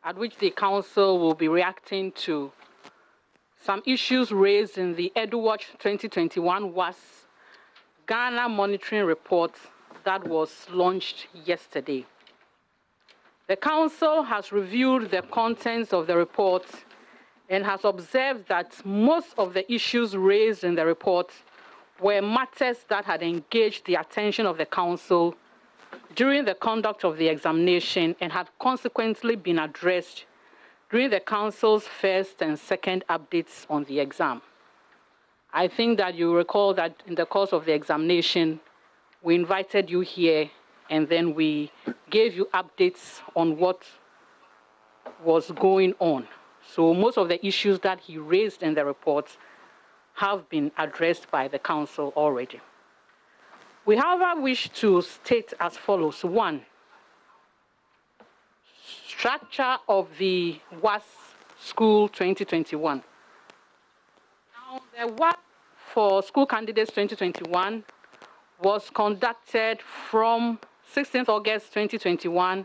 at which the council will be reacting to some issues raised in the EduWatch 2021 WASP Ghana Monitoring Report that was launched yesterday. The council has reviewed the contents of the report and has observed that most of the issues raised in the report were matters that had engaged the attention of the council during the conduct of the examination and had consequently been addressed during the council's first and second updates on the exam. I think that you recall that in the course of the examination, we invited you here and then we gave you updates on what was going on. So most of the issues that he raised in the report have been addressed by the council already. We, however, wish to state as follows. One, structure of the WASP School 2021. Now, the WASP for School Candidates 2021 was conducted from 16th August 2021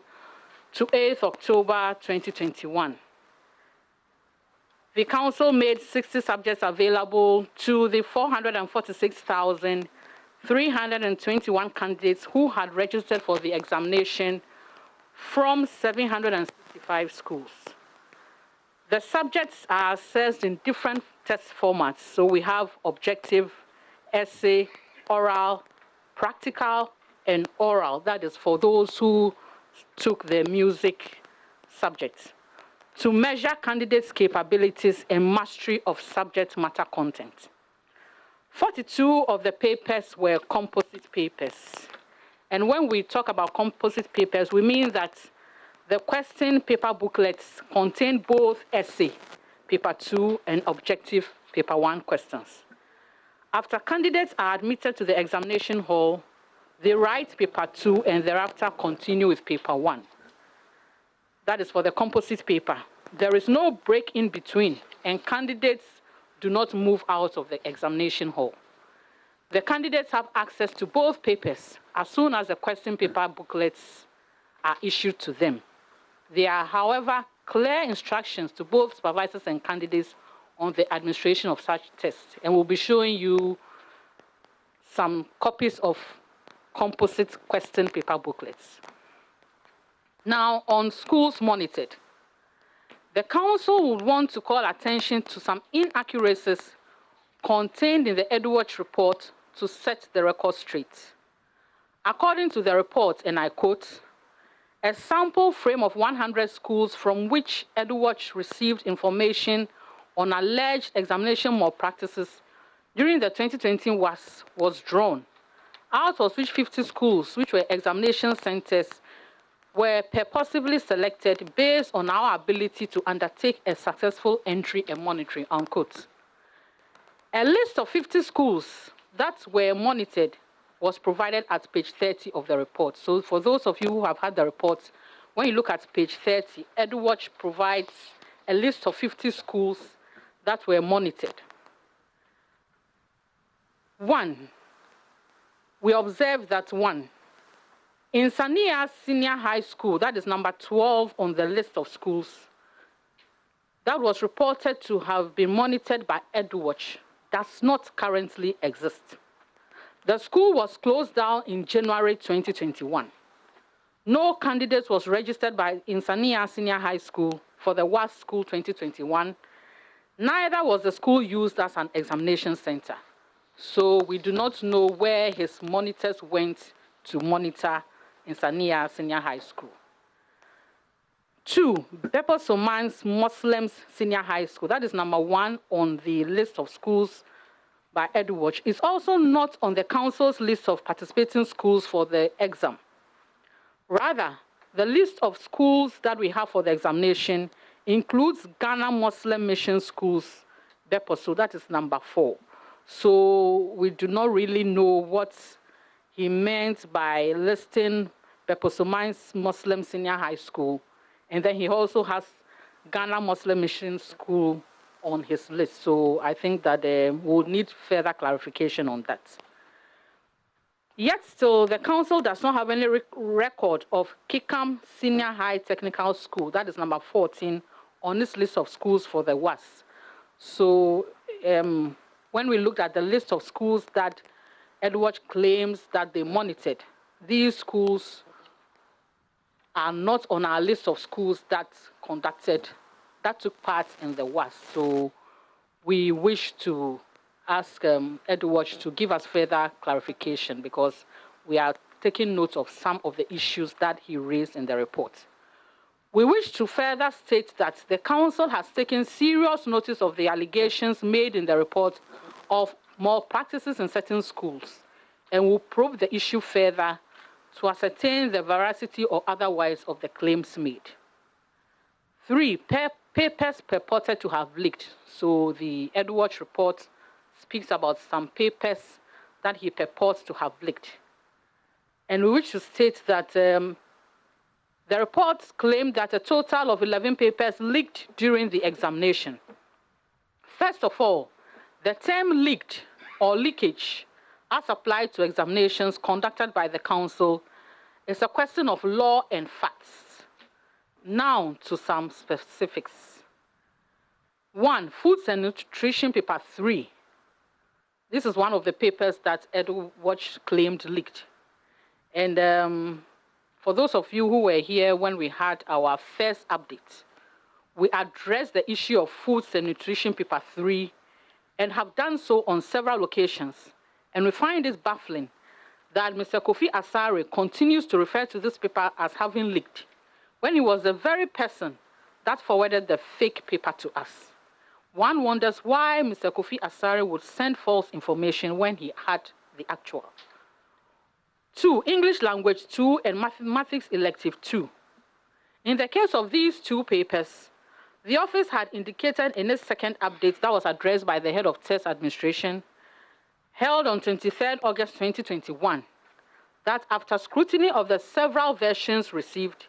to 8th October 2021. The council made 60 subjects available to the 446,321 candidates who had registered for the examination from 765 schools. The subjects are assessed in different test formats. So we have objective, essay, oral, practical, and oral. That is for those who took the music subject, to measure candidates' capabilities and mastery of subject matter content. 42 of the papers were composite papers. And when we talk about composite papers, we mean that the question paper booklets contain both essay, paper 2, and objective, paper 1 questions. After candidates are admitted to the examination hall, they write paper 2 and thereafter continue with paper 1. That is for the composite paper. There is no break in between, and candidates do not move out of the examination hall. The candidates have access to both papers as soon as the question paper booklets are issued to them. There are, however, clear instructions to both supervisors and candidates on the administration of such tests, and we'll be showing you some copies of composite question paper booklets. Now, on schools monitored, the council would want to call attention to some inaccuracies contained in the EduWatch report to set the record straight. According to the report, and I quote, a sample frame of 100 schools from which EduWatch received information on alleged examination malpractices during the 2020 WASP was drawn, out of which 50 schools, which were examination centers, were purposively selected based on our ability to undertake a successful entry and monitoring, unquote. A list of 50 schools that were monitored was provided at page 30 of the report. So for those of you who have had the report, when you look at page 30, EduWatch provides a list of 50 schools that were monitored. One, we observed that one, in Sania Senior High School, that is number 12 on the list of schools, that was reported to have been monitored by EduWatch, does not currently exist. The school was closed down in January 2021. No candidate was registered by Insania Senior High School for the WASP School 2021. Neither was the school used as an examination center. So we do not know where his monitors went to monitor Insania Senior High School. Two, Beppo Soman's Muslims Senior High School, that is number 1 on the list of schools by EduWatch, is also not on the council's list of participating schools for the exam. Rather, the list of schools that we have for the examination includes Ghana Muslim Mission Schools, Beppo, so that is number 4. So we do not really know what he meant by listing Beppo Soman's Muslim Senior High School. And then he also has Ghana Muslim Mission School on his list. So I think that we'll need further clarification on that. Yet still, the council does not have any record of Kikam Senior High Technical School, that is number 14, on this list of schools for the WASP. So when we looked at the list of schools that Edward claims that they monitored, these schools are not on our list of schools that took part in the WASP. So we wish to ask Edward to give us further clarification, because we are taking note of some of the issues that he raised in the report. We wish to further state that the council has taken serious notice of the allegations made in the report of malpractices in certain schools, and will probe the issue further to ascertain the veracity or otherwise of the claims made. 3, papers purported to have leaked. So the Edwards report speaks about some papers that he purports to have leaked. And we wish to state that the reports claim that a total of 11 papers leaked during the examination. First of all, the term leaked or leakage, as applied to examinations conducted by the council, is a question of law and facts. Now to some specifics. 1, Foods and Nutrition Paper 3. This is one of the papers that Edward claimed leaked. And for those of you who were here when we had our first update, we addressed the issue of Foods and Nutrition Paper 3 and have done so on several occasions. And we find it baffling that Mr. Kofi Asare continues to refer to this paper as having leaked, when he was the very person that forwarded the fake paper to us. One wonders why Mr. Kofi Asare would send false information when he had the actual. 2, English Language 2 and Mathematics Elective 2. In the case of these two papers, the office had indicated in its second update that was addressed by the head of test administration, held on 23rd August 2021, that after scrutiny of the several versions received,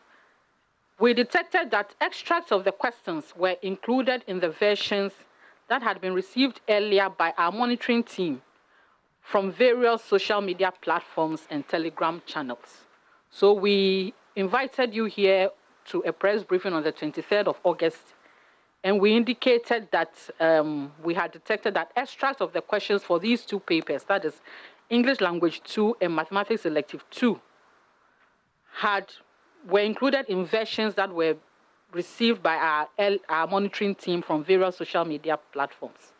we detected that extracts of the questions were included in the versions that had been received earlier by our monitoring team from various social media platforms and Telegram channels. So we invited you here to a press briefing on the 23rd of August, and we indicated that we had detected that extracts of the questions for these two papers, that is English Language 2 and Mathematics Elective 2, were included in versions that were received by our monitoring team from various social media platforms.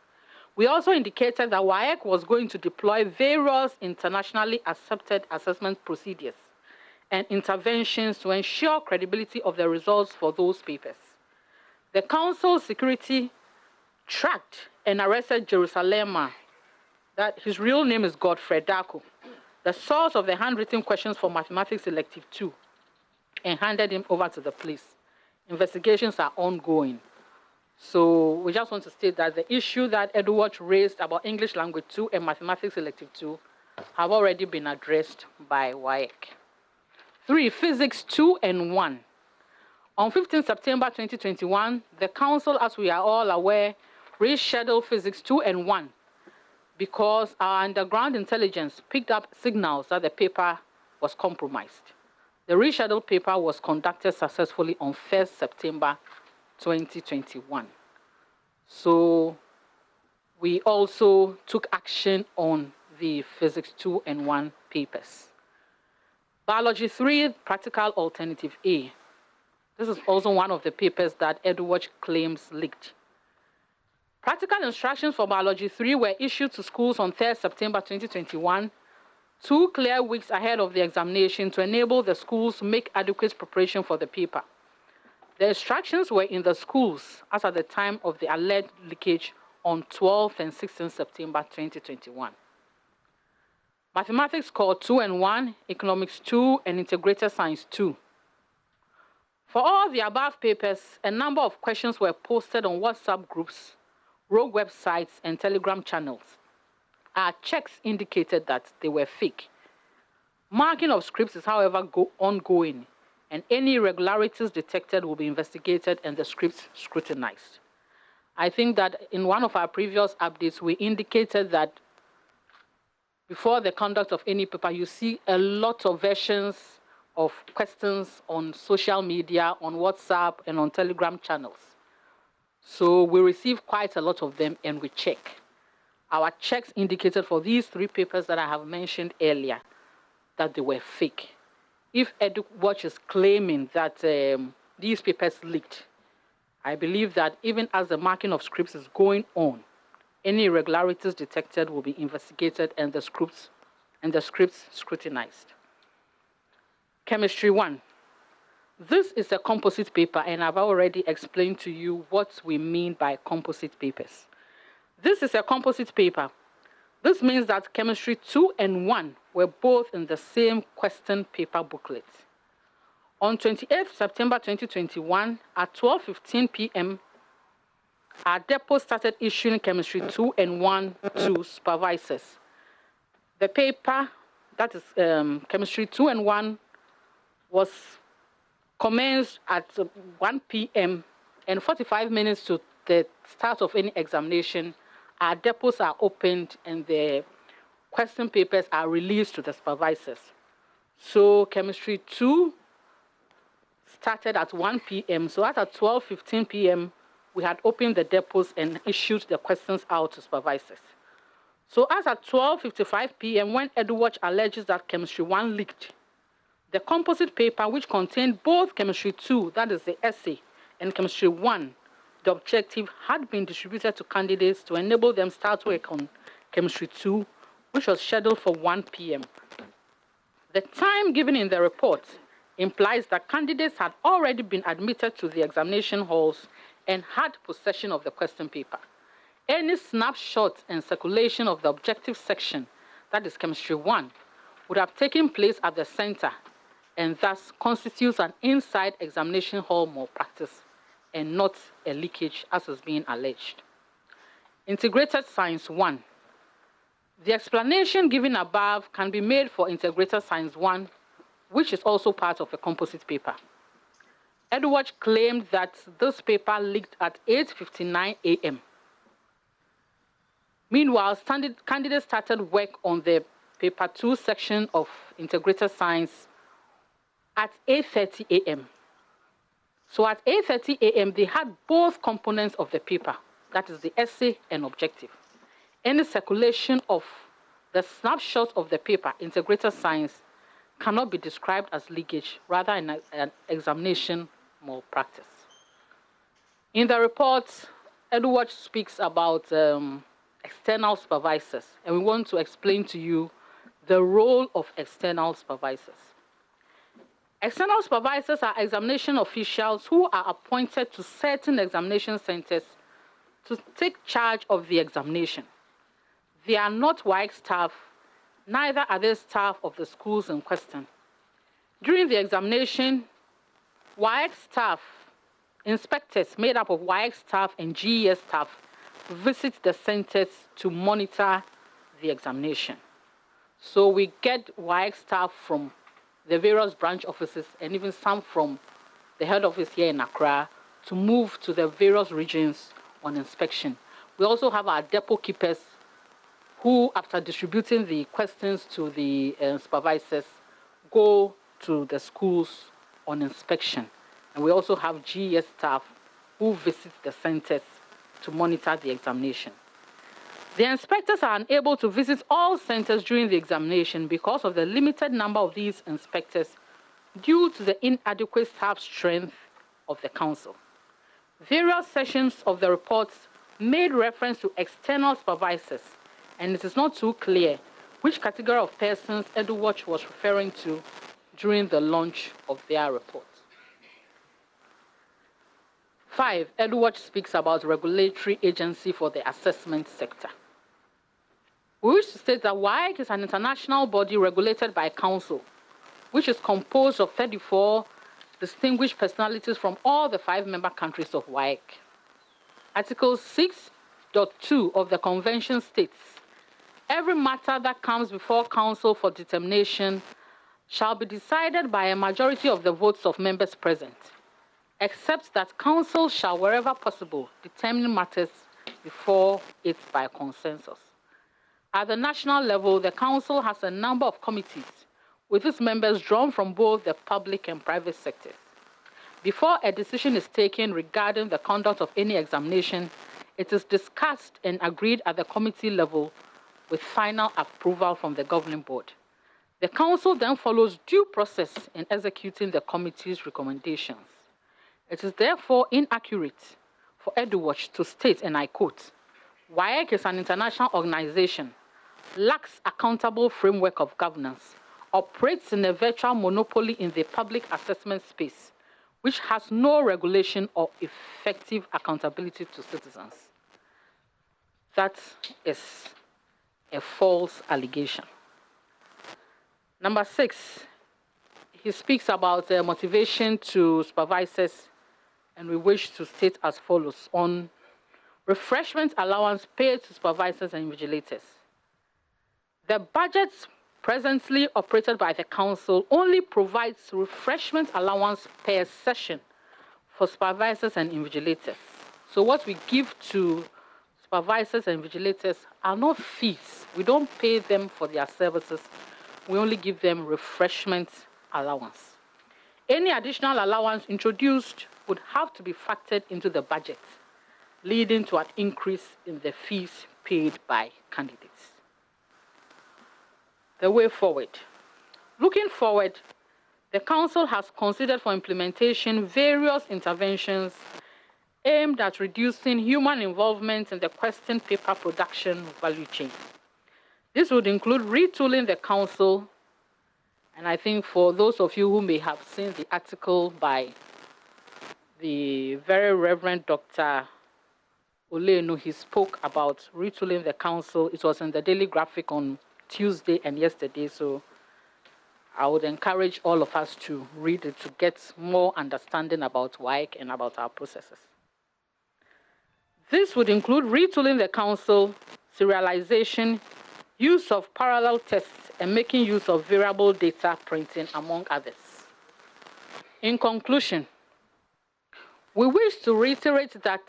We also indicated that Waec was going to deploy various internationally accepted assessment procedures and interventions to ensure credibility of the results for those papers. The council security tracked and arrested Jerusalem, that his real name is Godfrey Darko, the source of the handwritten questions for Mathematics Elective 2, and handed him over to the police. Investigations are ongoing. So we just want to state that the issue that Edward raised about English Language 2 and Mathematics Elective 2 have already been addressed by Waec. 3, Physics 2 and 1. On 15 September 2021, the council, as we are all aware, rescheduled Physics 2 and 1 because our underground intelligence picked up signals that the paper was compromised. The rescheduled paper was conducted successfully on 1st September 2021. So we also took action on the Physics 2 and 1 papers. Biology 3, Practical Alternative A. This is also one of the papers that Edward claims leaked. Practical instructions for Biology 3 were issued to schools on 3rd September 2021, 2 clear weeks ahead of the examination, to enable the schools to make adequate preparation for the paper. The instructions were in the schools as at the time of the alleged leakage on 12th and 16th September 2021. Mathematics Core 2 and 1, Economics 2, and Integrated Science 2. For all the above papers, a number of questions were posted on WhatsApp groups, rogue websites, and Telegram channels. Our checks indicated that they were fake. Marking of scripts is, however, ongoing, and any irregularities detected will be investigated and the scripts scrutinized. I think that in one of our previous updates, we indicated that before the conduct of any paper, you see a lot of versions of questions on social media, on WhatsApp, and on Telegram channels. So we receive quite a lot of them and we check. Our checks indicated for these 3 papers that I have mentioned earlier that they were fake. If EduWatch is claiming that these papers leaked, I believe that even as the marking of scripts is going on, any irregularities detected will be investigated and the scripts scrutinized. Chemistry 1. This is a composite paper, and I've already explained to you what we mean by composite papers. This is a composite paper. This means that Chemistry 2 and 1 were both in the same question paper booklet. On 28th September 2021, at 12:15 p.m., our depot started issuing Chemistry 2 and 1 to supervisors. The paper, that is Chemistry 2 and 1, was commenced at 1 p.m. and 45 minutes to the start of any examination. Our depots are opened and the question papers are released to the supervisors. So Chemistry 2 started at 1 p.m. So at 12:15 p.m., we had opened the depots and issued the questions out to supervisors. So as at 12:55 p.m., when EduWatch alleges that Chemistry 1 leaked, the composite paper, which contained both Chemistry 2, that is the essay, and Chemistry 1, the objective, had been distributed to candidates to enable them start work on Chemistry 2, which was scheduled for 1 p.m. The time given in the report implies that candidates had already been admitted to the examination halls and had possession of the question paper. Any snapshot and circulation of the objective section, that is Chemistry 1, would have taken place at the center and thus constitutes an inside examination hall malpractice and not a leakage as is being alleged. Integrated Science 1. The explanation given above can be made for Integrated Science 1, which is also part of a composite paper. EduWatch claimed that this paper leaked at 8:59 a.m. Meanwhile, candidates started work on the paper 2 section of Integrated Science at 8:30 a.m. So at 8:30 a.m., they had both components of the paper, that is the essay and objective. Any circulation of the snapshot of the paper, Integrated Science, cannot be described as leakage, rather an examination malpractice. In the report, EduWatch speaks about external supervisors, and we want to explain to you the role of external supervisors. External supervisors are examination officials who are appointed to certain examination centers to take charge of the examination. They are not Waec staff, neither are they staff of the schools in question. During the examination, Waec staff, inspectors made up of Waec staff and GES staff, visit the centers to monitor the examination. So we get Waec staff from the various branch offices and even some from the head office here in Accra to move to the various regions on inspection. We also have our depot keepers who, after distributing the questions to the supervisors, go to the schools on inspection. And we also have GES staff who visit the centers to monitor the examination. The inspectors are unable to visit all centers during the examination because of the limited number of these inspectors due to the inadequate staff strength of the council. Various sections of the reports made reference to external supervisors, and it is not too clear which category of persons EduWatch was referring to during the launch of their report. 5. EduWatch speaks about regulatory agency for the assessment sector. We wish to state that Waec is an international body regulated by council, which is composed of 34 distinguished personalities from all the 5 member countries of Waec. Article 6.2 of the convention states, every matter that comes before council for determination shall be decided by a majority of the votes of members present, except that council shall, wherever possible, determine matters before it by consensus. At the national level, the Council has a number of committees with its members drawn from both the public and private sectors. Before a decision is taken regarding the conduct of any examination, it is discussed and agreed at the committee level with final approval from the governing board. The Council then follows due process in executing the committee's recommendations. It is therefore inaccurate for EduWatch to state, and I quote, "Waec is an international organization, lacks accountable framework of governance, operates in a virtual monopoly in the public assessment space, which has no regulation or effective accountability to citizens." That is a false allegation. Number 6, he speaks about motivation to supervisors, and we wish to state as follows on refreshment allowance paid to supervisors and invigilators. The budgets presently operated by the Council only provides refreshment allowance per session for supervisors and invigilators. So what we give to supervisors and invigilators are not fees. We don't pay them for their services. We only give them refreshment allowance. Any additional allowance introduced would have to be factored into the budget, leading to an increase in the fees paid by candidates. The way forward. Looking forward, the Council has considered for implementation various interventions aimed at reducing human involvement in the question paper production value chain. This would include retooling the Council, and I think for those of you who may have seen the article by the very Reverend Dr. Olenu, he spoke about retooling the Council. It was in the Daily Graphic on Tuesday and yesterday, so I would encourage all of us to read it to get more understanding about Waec and about our processes. This would include retooling the Council, serialization, use of parallel tests, and making use of variable data printing, among others. In conclusion, we wish to reiterate that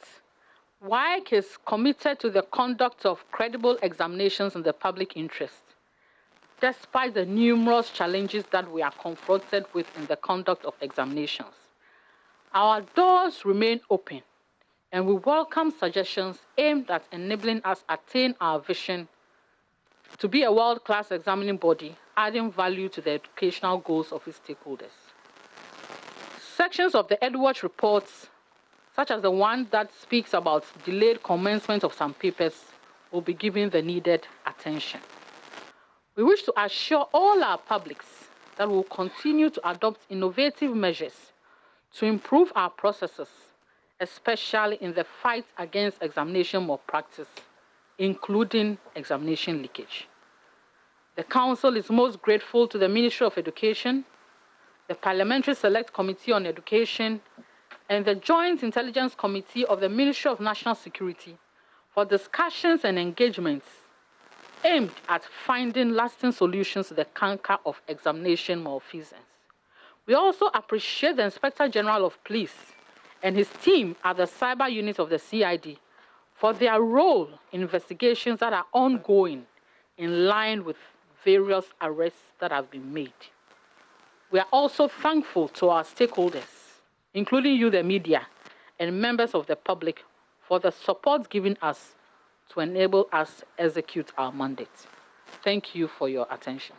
Waec is committed to the conduct of credible examinations in the public interest, despite the numerous challenges that we are confronted with in the conduct of examinations. Our doors remain open, and we welcome suggestions aimed at enabling us attain our vision to be a world-class examining body, adding value to the educational goals of its stakeholders. Sections of the EduWatch reports, such as the one that speaks about delayed commencement of some papers, will be given the needed attention. We wish to assure all our publics that we will continue to adopt innovative measures to improve our processes, especially in the fight against examination malpractice, including examination leakage. The Council is most grateful to the Ministry of Education, the Parliamentary Select Committee on Education, and the Joint Intelligence Committee of the Ministry of National Security for discussions and engagements aimed at finding lasting solutions to the canker of examination malfeasance. We also appreciate the Inspector General of Police and his team at the Cyber Unit of the CID for their role in investigations that are ongoing in line with various arrests that have been made. We are also thankful to our stakeholders, including you, the media, and members of the public, for the support given us to enable us execute our mandate. Thank you for your attention.